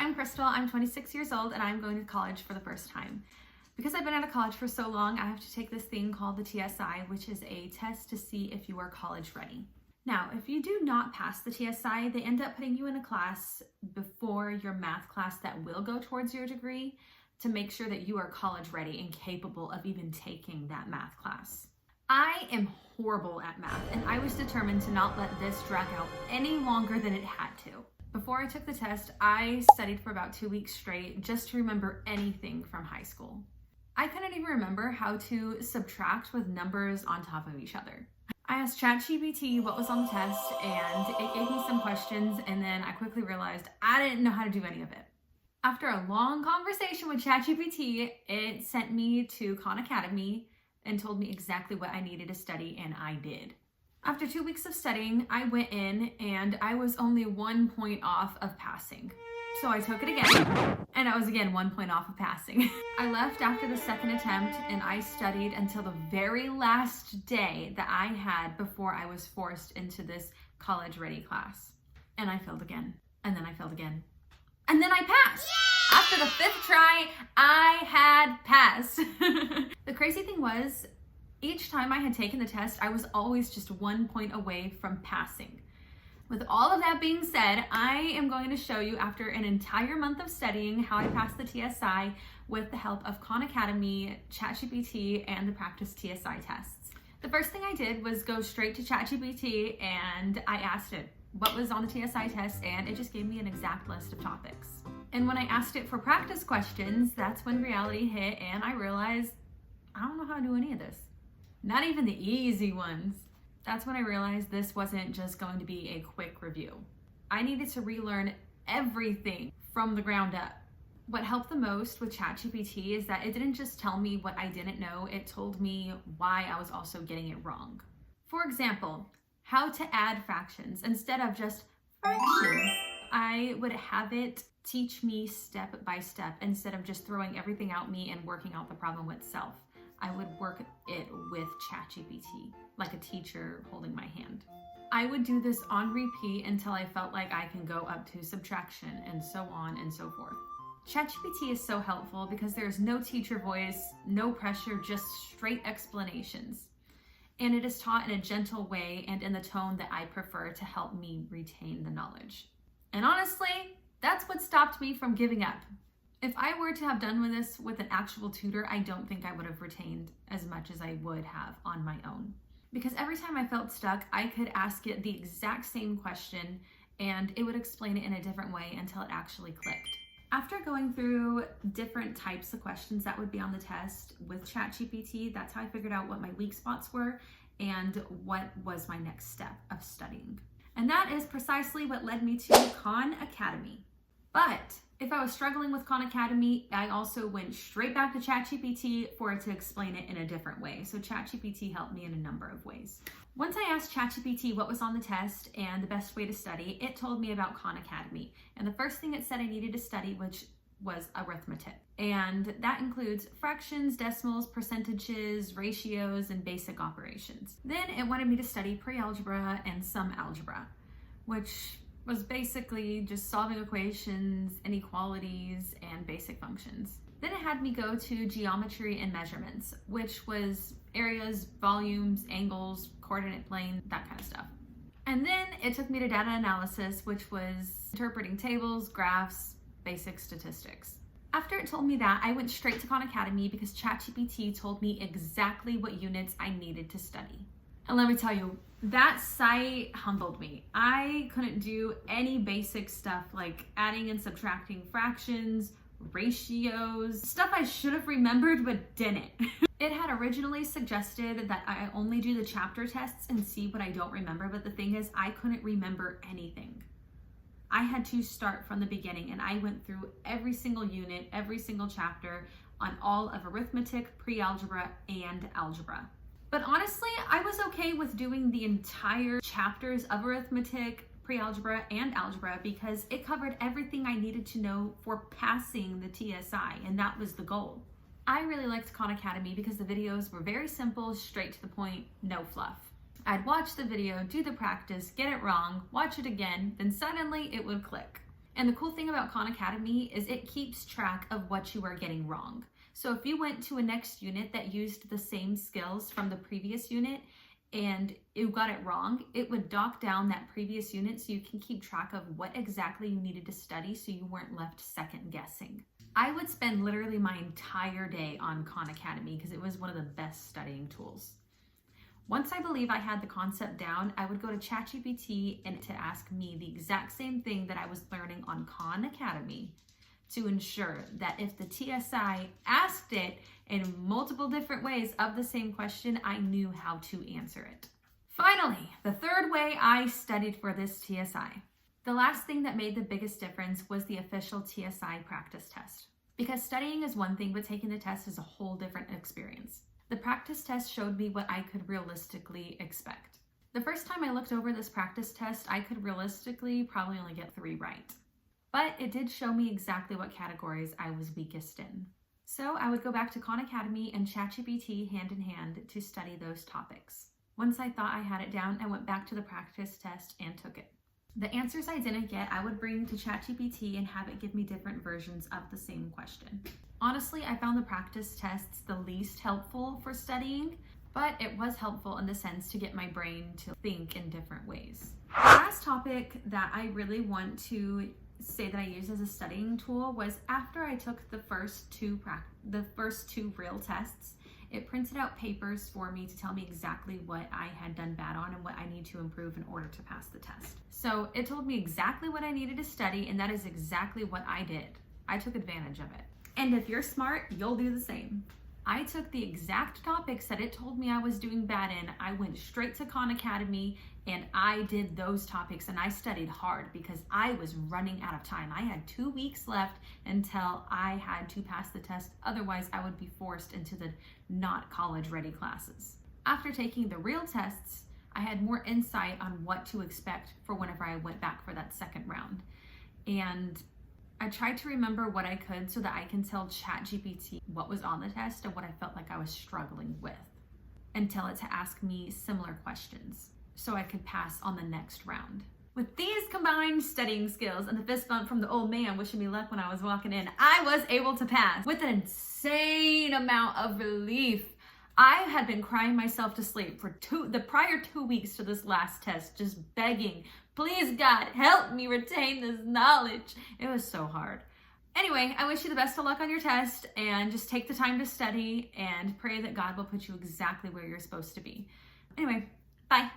I'm Crystal, I'm 26 years old, and I'm going to college for the first time. Because I've been out of college for so long, I have to take this thing called the TSI, which is a test to see if you are college ready. Now, if you do not pass the TSI, they end up putting you in a class before your math class that will go towards your degree to make sure that you are college ready and capable of even taking that math class. I am horrible at math, and I was determined to not let this drag out any longer than it had to. Before I took the test, I studied for about 2 weeks straight just to remember anything from high school. I couldn't even remember how to subtract with numbers on top of each other. I asked ChatGPT what was on the test, and it gave me some questions, and then I quickly realized I didn't know how to do any of it. After a long conversation with ChatGPT, it sent me to Khan Academy and told me exactly what I needed to study, and I did. After 2 weeks of studying, I went in and I was only 1 point off of passing. So I took it again, and I was again 1 point off of passing. I left after the second attempt, and I studied until the very last day that I had before I was forced into this college ready class. And I failed again, and then I failed again. And then I passed. Yay! After the 5th try, I had passed. The crazy thing was, each time I had taken the test, I was always just 1 point away from passing. With all of that being said, I am going to show you after an entire month of studying how I passed the TSI with the help of Khan Academy, ChatGPT, and the practice TSI tests. The first thing I did was go straight to ChatGPT and I asked it what was on the TSI test, and it just gave me an exact list of topics. And when I asked it for practice questions, that's when reality hit and I realized I don't know how to do any of this. Not even the easy ones. That's when I realized this wasn't just going to be a quick review. I needed to relearn everything from the ground up. What helped the most with ChatGPT is that it didn't just tell me what I didn't know, it told me why I was also getting it wrong. For example, how to add fractions instead of just fractions. I would have it teach me step by step instead of just throwing everything at me and working out the problem itself. I would work it with ChatGPT, like a teacher holding my hand. I would do this on repeat until I felt like I can go up to subtraction and so on and so forth. ChatGPT is so helpful because there's no teacher voice, no pressure, just straight explanations. And it is taught in a gentle way and in the tone that I prefer to help me retain the knowledge. And honestly, that's what stopped me from giving up. If I were to have done with this with an actual tutor, I don't think I would have retained as much as I would have on my own. Because every time I felt stuck, I could ask it the exact same question and it would explain it in a different way until it actually clicked. After going through different types of questions that would be on the test with ChatGPT, that's how I figured out what my weak spots were and what was my next step of studying. And that is precisely what led me to Khan Academy. But if I was struggling with Khan Academy, I also went straight back to ChatGPT for it to explain it in a different way. So ChatGPT helped me in a number of ways. Once I asked ChatGPT what was on the test and the best way to study, it told me about Khan Academy. And the first thing it said I needed to study, which was arithmetic. And that includes fractions, decimals, percentages, ratios, and basic operations. Then it wanted me to study pre-algebra and some algebra, which was basically just solving equations, inequalities, and basic functions. Then it had me go to geometry and measurements, which was areas, volumes, angles, coordinate plane, that kind of stuff. And then it took me to data analysis, which was interpreting tables, graphs, basic statistics. After it told me that, I went straight to Khan Academy because ChatGPT told me exactly what units I needed to study. And let me tell you, that site humbled me. I couldn't do any basic stuff like adding and subtracting fractions, ratios, stuff I should have remembered but didn't. It had originally suggested that I only do the chapter tests and see what I don't remember, but the thing is, I couldn't remember anything. I had to start from the beginning, and I went through every single unit, every single chapter on all of arithmetic, pre-algebra, and algebra. But honestly, I was okay with doing the entire chapters of arithmetic, pre-algebra, and algebra because it covered everything I needed to know for passing the TSI, and that was the goal. I really liked Khan Academy because the videos were very simple, straight to the point, no fluff. I'd watch the video, do the practice, get it wrong, watch it again, then suddenly it would click. And the cool thing about Khan Academy is it keeps track of what you are getting wrong. So if you went to a next unit that used the same skills from the previous unit and you got it wrong, it would dock down that previous unit so you can keep track of what exactly you needed to study so you weren't left second guessing. I would spend literally my entire day on Khan Academy because it was one of the best studying tools. Once I believe I had the concept down, I would go to ChatGPT and to ask me the exact same thing that I was learning on Khan Academy to ensure that if the TSI asked it in multiple different ways of the same question, I knew how to answer it. Finally, the third way I studied for this TSI. The last thing that made the biggest difference was the official TSI practice test. Because studying is one thing, but taking the test is a whole different experience. The practice test showed me what I could realistically expect. The first time I looked over this practice test, I could realistically probably only get 3 right. But it did show me exactly what categories I was weakest in. So I would go back to Khan Academy and ChatGPT hand in hand to study those topics. Once I thought I had it down, I went back to the practice test and took it. The answers I didn't get, I would bring to ChatGPT and have it give me different versions of the same question. Honestly, I found the practice tests the least helpful for studying, but it was helpful in the sense to get my brain to think in different ways. The last topic that I really want to say that I use as a studying tool was after I took the first two real tests, it printed out papers for me to tell me exactly what I had done bad on and what I need to improve in order to pass the test. So it told me exactly what I needed to study, and that is exactly what I did. I took advantage of it. And if you're smart, you'll do the same. I took the exact topics that it told me I was doing bad in. I went straight to Khan Academy and I did those topics and I studied hard because I was running out of time. I had 2 weeks left until I had to pass the test. Otherwise, I would be forced into the not college ready classes. After taking the real tests, I had more insight on what to expect for whenever I went back for that second round. And I tried to remember what I could so that I can tell ChatGPT what was on the test and what I felt like I was struggling with, and tell it to ask me similar questions so I could pass on the next round. With these combined studying skills and the fist bump from the old man wishing me luck when I was walking in, I was able to pass with an insane amount of relief. I had been crying myself to sleep for the prior 2 weeks to this last test, just begging, please God, help me retain this knowledge. It was so hard. Anyway, I wish you the best of luck on your test, and just take the time to study and pray that God will put you exactly where you're supposed to be. Anyway, bye.